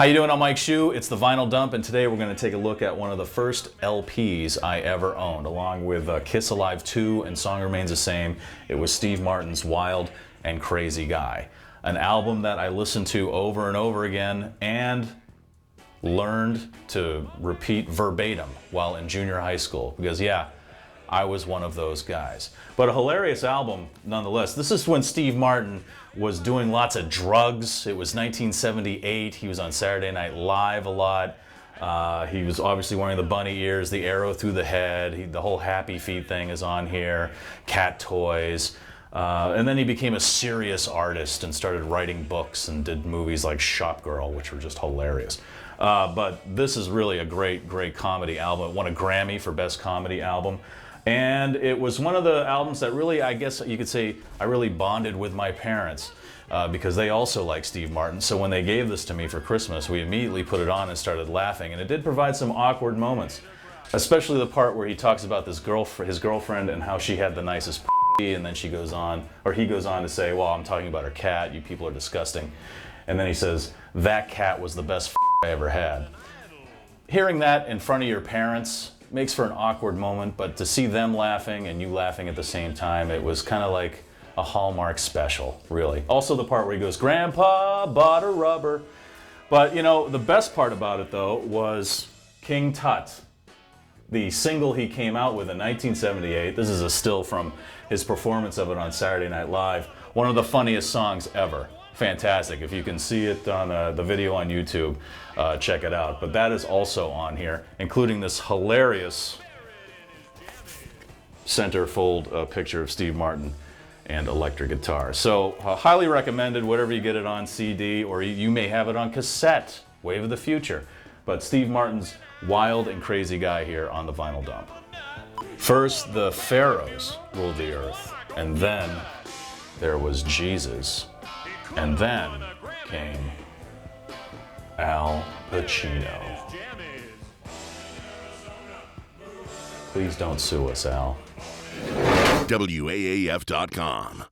How you doing? I'm Mike Shue. It's the Vinyl Dump, and today we're going to take a look at one of the first LPs I ever owned, along with Kiss Alive 2 and Song Remains the Same. It was Steve Martin's Wild and Crazy Guy, an album that I listened to over and over again and learned to repeat verbatim while in junior high school, because yeah, I was one of those guys. But a hilarious album nonetheless. This is when Steve Martin was doing lots of drugs. It was 1978. He was on Saturday Night Live a lot. He was obviously wearing the bunny ears, the arrow through the head. The whole Happy Feet thing is on here, cat toys. And then he became a serious artist and started writing books and did movies like Shop Girl, which were just hilarious. But this is really a great, great comedy album. It won a Grammy for Best Comedy Album. And it was one of the albums that really, I guess you could say, I really bonded with my parents because they also like Steve Martin. So when they gave this to me for Christmas, we immediately put it on and started laughing. And it did provide some awkward moments, especially the part where he talks about his girlfriend and how she had the nicest and then she goes on, or he goes on to say, well, I'm talking about her cat, you people are disgusting. And then he says, that cat was the best I ever had. Hearing that in front of your parents makes for an awkward moment, but to see them laughing and you laughing at the same time, it was kind of like a Hallmark special, really. Also the part where he goes, Grandpa bought a rubber. But you know, the best part about it though was King Tut, the single he came out with in 1978. This is a still from his performance of it on Saturday Night Live. One of the funniest songs ever. Fantastic. If you can see it on the video on YouTube, check it out. But that is also on here, including this hilarious centerfold picture of Steve Martin and electric guitar. So highly recommended, whatever you get it on CD, or you may have it on cassette, Wave of the Future. But Steve Martin's Wild and Crazy Guy here on the Vinyl Dump. First, the pharaohs ruled the earth, and then there was Jesus. And then came Al Pacino. Please don't sue us, Al. WAAF.com.